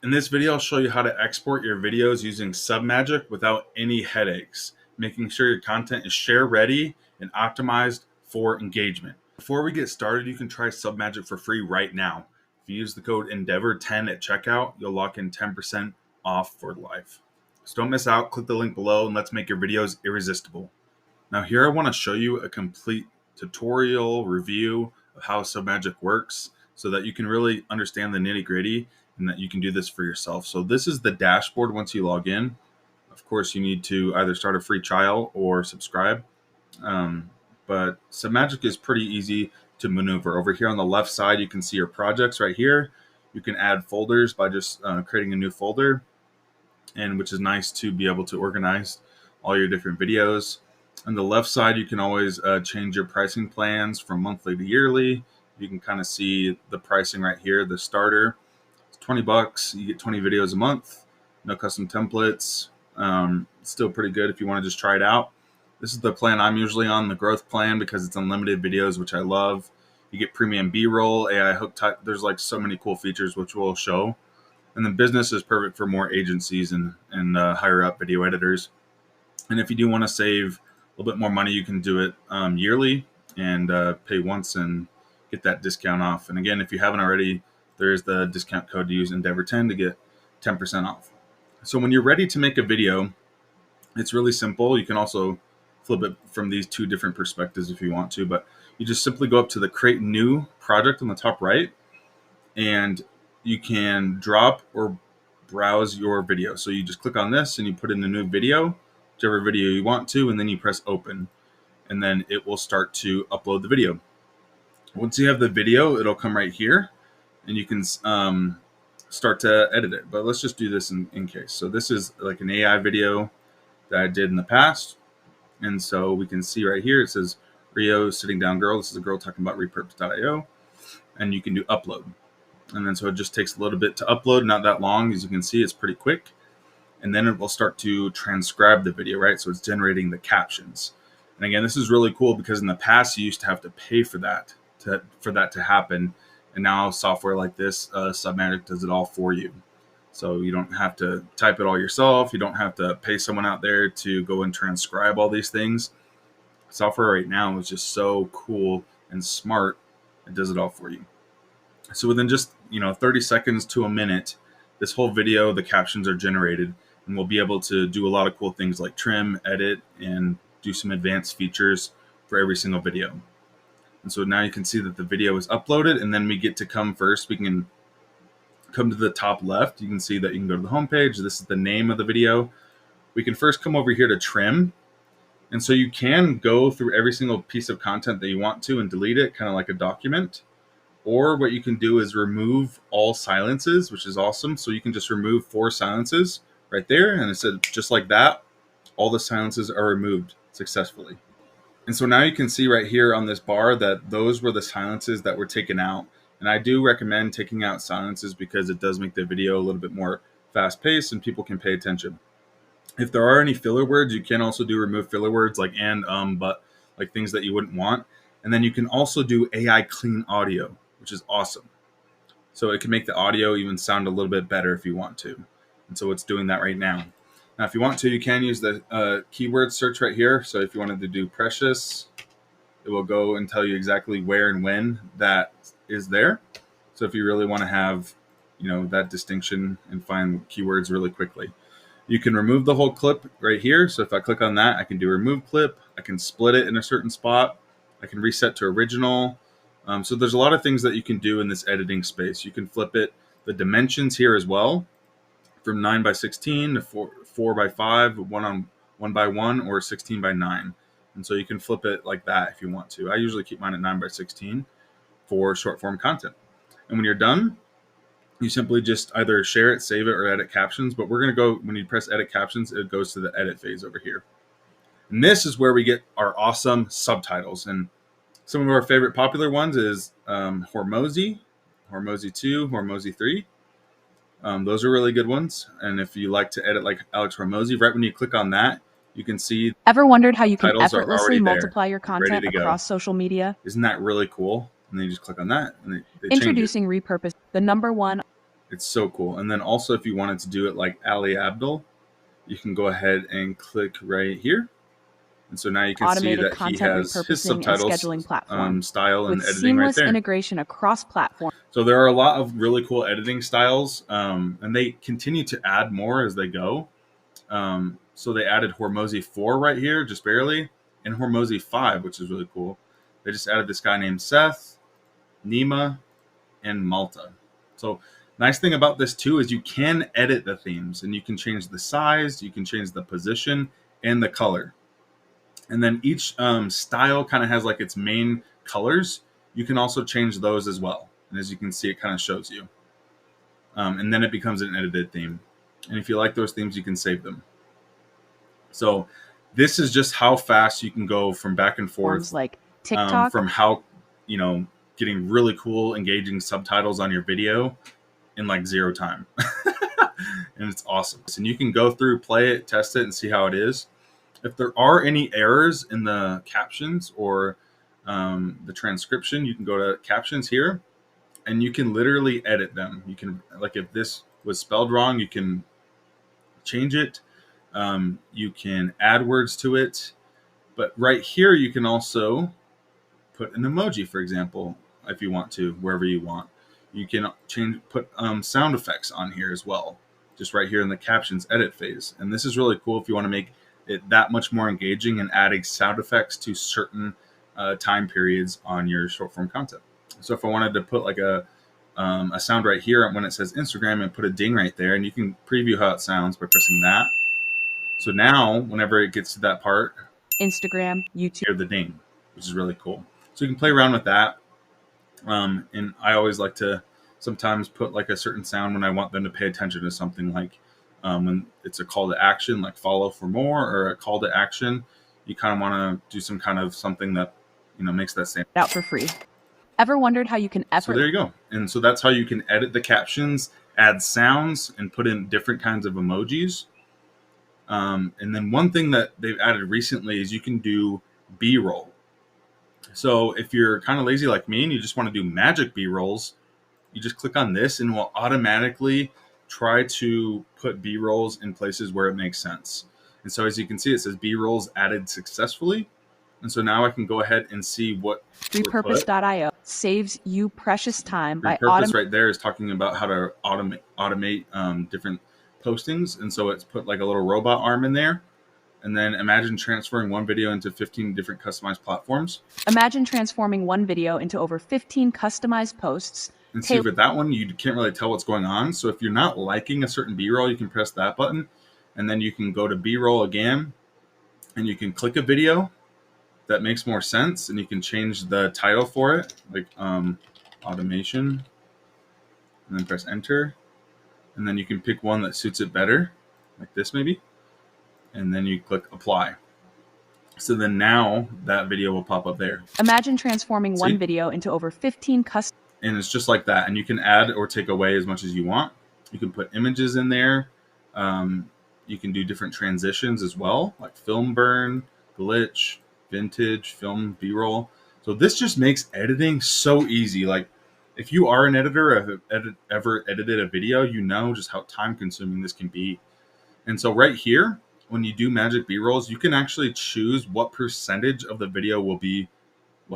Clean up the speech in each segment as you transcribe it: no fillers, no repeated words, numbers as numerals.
In this video, I'll show you how to export your videos using Submagic without any headaches, making sure your content is share ready and optimized for engagement. Before we get started, you can try Submagic for free right now. If you use the code Endeavor10 at checkout, you'll lock in 10% off for life. So don't miss out. Click the link below and let's make your videos irresistible. Now here I want to show you a complete tutorial review of how Submagic works so that you can really understand the nitty-gritty and that you can do this for yourself. So this is the dashboard once you log in. Of course, you need to either start a free trial or subscribe. But Submagic is pretty easy to maneuver. Over here on the left side, you can see your projects right here. You can add folders by just creating a new folder, and which is nice to be able to organize all your different videos. On the left side, you can always change your pricing plans from monthly to yearly. You can kind of see the pricing right here. The starter is $20. You get 20 videos a month, no custom templates. Still pretty good if you want to just try it out. This is the plan I'm usually on, the growth plan, because it's unlimited videos, which I love. You get premium B-roll, AI hook type. There's like so many cool features, which we'll show. And then business is perfect for more agencies and higher up video editors. And if you do want to save a little bit more money, you can do it yearly and pay once and get that discount off. And again, if you haven't already, there is the discount code to use, Endeavor10, to get 10% off. So when you're ready to make a video, it's really simple. You can also flip it from these two different perspectives if you want to, but you just simply go up to the create new project on the top right, and you can drop or browse your video. So you just click on this and you put in a new video, whichever video you want to, and then you press open, and then it will start to upload the video. Once you have the video, it'll come right here and you can start to edit it. But let's just do this in case. So this is like an AI video that I did in the past. And so we can see right here, it says Rio sitting down girl. This is a girl talking about repurpose.io, and you can do upload. And then so it just takes a little bit to upload, not that long. As you can see, it's pretty quick. And then it will start to transcribe the video, right? So it's generating the captions. And again, this is really cool because in the past, you used to have to pay for that to happen. And now software like this, Submagic, does it all for you. So you don't have to type it all yourself. You don't have to pay someone out there to go and transcribe all these things. Software right now is just so cool and smart. It does it all for you. So within just 30 seconds to a minute, this whole video, the captions are generated, and we'll be able to do a lot of cool things like trim, edit, and do some advanced features for every single video. And so now you can see that the video is uploaded, and then we get to come first. We can come to the top left. You can see that you can go to the home page. This is the name of the video. We can first come over here to trim. And so you can go through every single piece of content that you want to and delete it, kind of like a document. Or what you can do is remove all silences, which is awesome. So you can just remove 4 silences right there. And it said just like that, all the silences are removed successfully. And so now you can see right here on this bar that those were the silences that were taken out. And I do recommend taking out silences because it does make the video a little bit more fast paced and people can pay attention. If there are any filler words, you can also do remove filler words like and, but, like things that you wouldn't want. And then you can also do AI clean audio, which is awesome. So it can make the audio even sound a little bit better if you want to. And so it's doing that right now. Now, if you want to, you can use the keyword search right here. So if you wanted to do precious, it will go and tell you exactly where and when that is there. So if you really want to have, that distinction and find keywords really quickly, you can remove the whole clip right here. So if I click on that, I can do remove clip. I can split it in a certain spot. I can reset to original. So there's a lot of things that you can do in this editing space. You can flip it, the dimensions here as well, from 9:16 to 4:5, 1:1, or 16:9. And so you can flip it like that if you want to. I usually keep mine at 9:16 for short form content. And when you're done, you simply just either share it, save it, or edit captions. But we're going to go, when you press edit captions, it goes to the edit phase over here. And this is where we get our awesome subtitles. And some of our favorite popular ones is Hormozy 2, Hormozy 3. Those are really good ones. And if you like to edit like Alex Hormozy, right when you click on that, you can see. Ever wondered how you can titles are effortlessly already there, multiply your ready content to go. across social media? Isn't that really cool? And then you just click on that, and they change it. Introducing Repurpose, the #1. It's so cool. And then also, if you wanted to do it like Ali Abdul, you can go ahead and click right here. And so now you can see Automated that he content has his repurposing and subtitles scheduling platform style and with editing right seamless there. integration across platforms. So there are a lot of really cool editing styles, and they continue to add more as they go. So they added Hormozy 4 right here, just barely, and Hormozy 5, which is really cool. They just added this guy named Seth, Nima, and Malta. So nice thing about this too is you can edit the themes, and you can change the size, you can change the position, and the color. And then each style kind of has like its main colors. You can also change those as well. And as you can see, it kind of shows you. And then it becomes an edited theme. And if you like those themes, you can save them. So this is just how fast you can go from back and forth, Like TikTok, from how, getting really cool, engaging subtitles on your video in like 0 time. And it's awesome. And you can go through, play it, test it, and see how it is. If there are any errors in the captions or the transcription, you can go to captions here, and you can literally edit them. You can, like, if this was spelled wrong, you can change it. You can add words to it. But right here, you can also put an emoji, for example, if you want to, wherever you want. You can put sound effects on here as well, just right here in the captions edit phase. And this is really cool if you want to make it that much more engaging and adding sound effects to certain time periods on your short form content. So if I wanted to put like a sound right here when it says Instagram and put a ding right there, and you can preview how it sounds by pressing that. So now, whenever it gets to that part, Instagram, YouTube, hear the ding, which is really cool. So you can play around with that. And I always like to sometimes put like a certain sound when I want them to pay attention to something, like when it's a call to action, like follow for more, or a call to action. You kind of want to do some kind of something that, makes that stand out for free. Ever wondered how you can So there you go. And so that's how you can edit the captions, add sounds, and put in different kinds of emojis. And then one thing that they've added recently is you can do B-roll. So if you're kind of lazy like me and you just want to do magic B-rolls, you just click on this and it will automatically try to put B-rolls in places where it makes sense. And so as you can see, it says B-rolls added successfully. And so now I can go ahead and see what repurpose.io saves you precious time by Repurpose right there is talking about how to automate different postings. And so it's put like a little robot arm in there. And then imagine transferring one video into 15 different customized platforms. Imagine transforming one video into over 15 customized posts. And see, for that one, you can't really tell what's going on. So if you're not liking a certain B-roll, you can press that button. And then you can go to B-roll again. And you can click a video that makes more sense. And you can change the title for it, like automation. And then press enter. And then you can pick one that suits it better, like this maybe. And then you click apply. So then now that video will pop up there. Imagine transforming one video into over 15 custom. And it's just like that. And you can add or take away as much as you want. You can put images in there. You can do different transitions as well, like film burn, glitch, vintage, film, B-roll. So this just makes editing so easy. Like if you are an editor or have ever edited a video, you know just how time consuming this can be. And so right here, when you do magic B-rolls, you can actually choose what percentage of the video will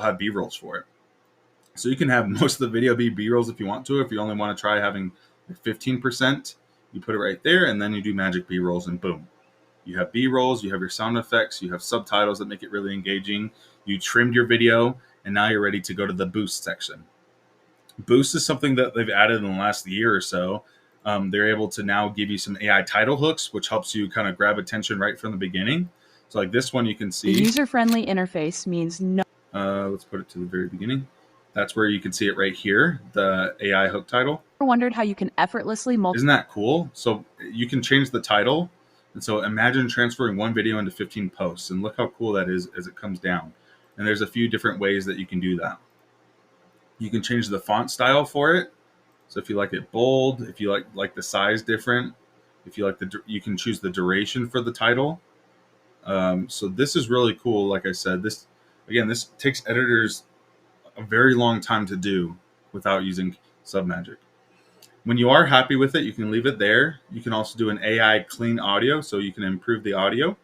have B-rolls for it. So you can have most of the video be B-rolls if you want to. If you only want to try having 15%, you put it right there, and then you do magic B-rolls, and boom. You have B-rolls, you have your sound effects, you have subtitles that make it really engaging. You trimmed your video, and now you're ready to go to the boost section. Boost is something that they've added in the last year or so. They're able to now give you some AI title hooks, which helps you kind of grab attention right from the beginning. So like this one, you can see. The user-friendly interface means no. Let's put it to the very beginning. That's where you can see it right here, the AI hook title. I wondered how you can effortlessly Isn't that cool? So you can change the title. And so imagine transferring one video into 15 posts, and look how cool that is as it comes down. And there's a few different ways that you can do that. You can change the font style for it. So if you like it bold, if you like the size different, if you like you can choose the duration for the title. So this is really cool. Like I said, this takes editors a very long time to do without using Submagic. When you are happy with it, you can leave it there. You can also do an AI clean audio, so you can improve the audio.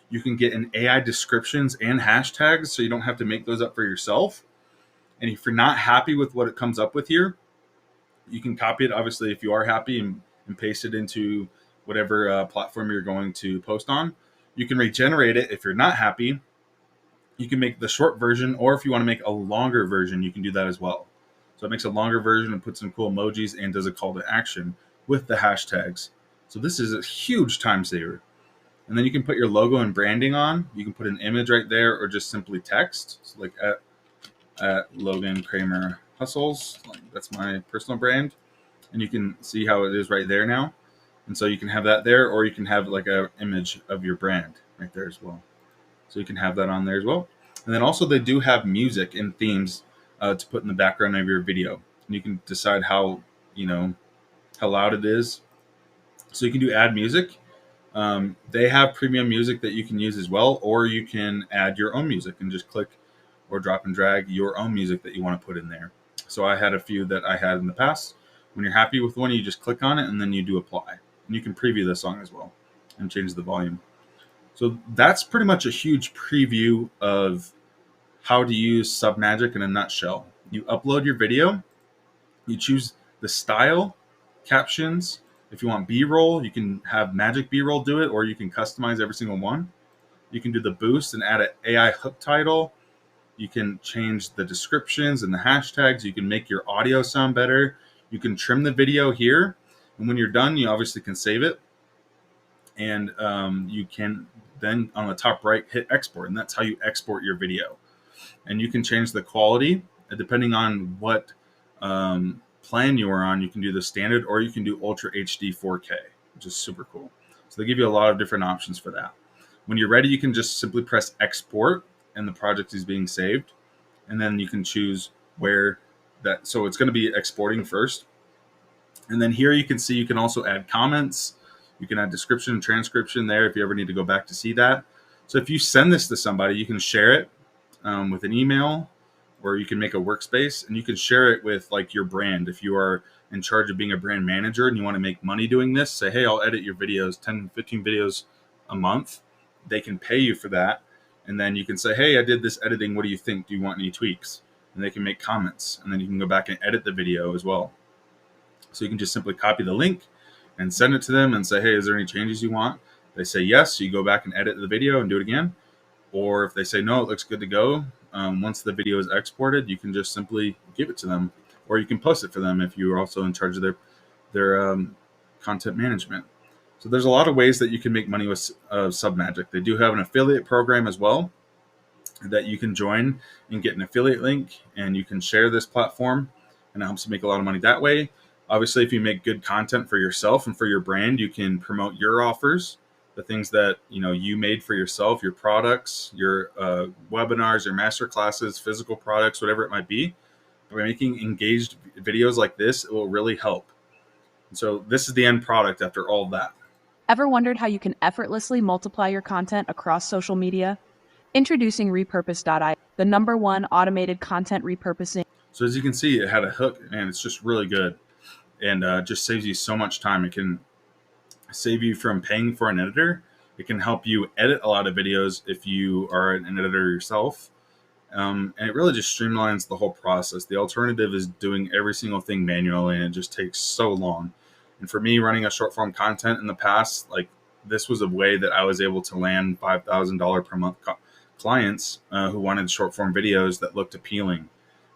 You can get an AI descriptions and hashtags, so you don't have to make those up for yourself. And if you're not happy with what it comes up with here, you can copy it, obviously, if you are happy, and paste it into whatever platform you're going to post on. You can regenerate it if you're not happy. You can make the short version, or if you want to make a longer version, you can do that as well. So it makes a longer version and puts some cool emojis and does a call to action with the hashtags. So this is a huge time saver. And then you can put your logo and branding on. You can put an image right there, or just simply text. So like at Logan Kramer Hustles. Like, that's my personal brand. And you can see how it is right there now. And so you can have that there, or you can have like a image of your brand right there as well. So you can have that on there as well. And then also they do have music and themes to put in the background of your video. And you can decide how loud it is. So you can do add music. They have premium music that you can use as well, or you can add your own music and just click or drop and drag your own music that you want to put in there. So I had a few that I had in the past. When you're happy with one, you just click on it and then you do apply. And you can preview the song as well and change the volume. So that's pretty much a huge preview of how to use Submagic in a nutshell. You upload your video, you choose the style, captions. If you want B-roll, you can have Magic B-roll do it, or you can customize every single one. You can do the boost and add an AI hook title. You can change the descriptions and the hashtags. You can make your audio sound better. You can trim the video here. And when you're done, you obviously can save it. And you can then on the top right hit export, and that's how you export your video. And you can change the quality depending on what plan you are on. You can do the standard, or you can do Ultra HD 4K, which is super cool. So they give you a lot of different options for that. When you're ready, you can just simply press export, and the project is being saved. And then you can choose where that, so it's going to be exporting first. And then here you can see you can also add comments. You can add description and transcription there if you ever need to go back to see that. So if you send this to somebody, you can share it with an email, or you can make a workspace, and you can share it with like your brand. If you are in charge of being a brand manager and you want to make money doing this, say, hey, I'll edit your videos, 10, 15 videos a month. They can pay you for that. And then you can say, hey, I did this editing. What do you think? Do you want any tweaks? And they can make comments, and then you can go back and edit the video as well. So you can just simply copy the link and send it to them and say, hey, is there any changes you want? They say yes, so you go back and edit the video and do it again. Or if they say, no, it looks good to go, once the video is exported, you can just simply give it to them. Or you can post it for them if you are also in charge of their content management. So there's a lot of ways that you can make money with Submagic. They do have an affiliate program as well that you can join and get an affiliate link, and you can share this platform, and it helps you make a lot of money that way. Obviously, if you make good content for yourself and for your brand, you can promote your offers, the things that you made for yourself, your products, your webinars, your master classes, physical products, whatever it might be. By making engaged videos like this, it will really help. And so this is the end product after all of that. Ever wondered how you can effortlessly multiply your content across social media? Introducing repurpose.io, the #1 automated content repurposing. So as you can see, it had a hook, and it's just really good, and just saves you so much time. It can save you from paying for an editor. It can help you edit a lot of videos if you are an editor yourself. And it really just streamlines the whole process. The alternative is doing every single thing manually, and it just takes so long. And for me, running a short form content in the past, like this was a way that I was able to land $5,000 per month clients who wanted short form videos that looked appealing,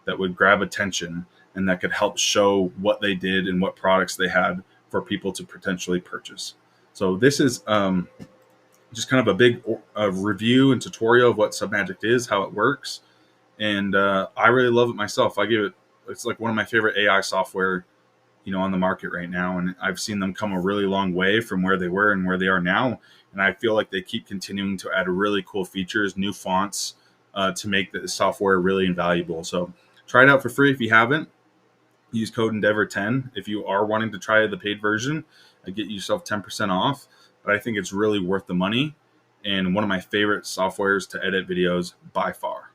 that would grab attention, and that could help show what they did and what products they had for people to potentially purchase. So this is just kind of a big review and tutorial of what Submagic is, how it works. And I really love it myself. It's like one of my favorite AI software, on the market right now. And I've seen them come a really long way from where they were and where they are now. And I feel like they keep continuing to add really cool features, new fonts to make the software really invaluable. So try it out for free if you haven't. Use code Endeavor10 if you are wanting to try the paid version. Get yourself 10% off. But I think it's really worth the money, and one of my favorite softwares to edit videos by far.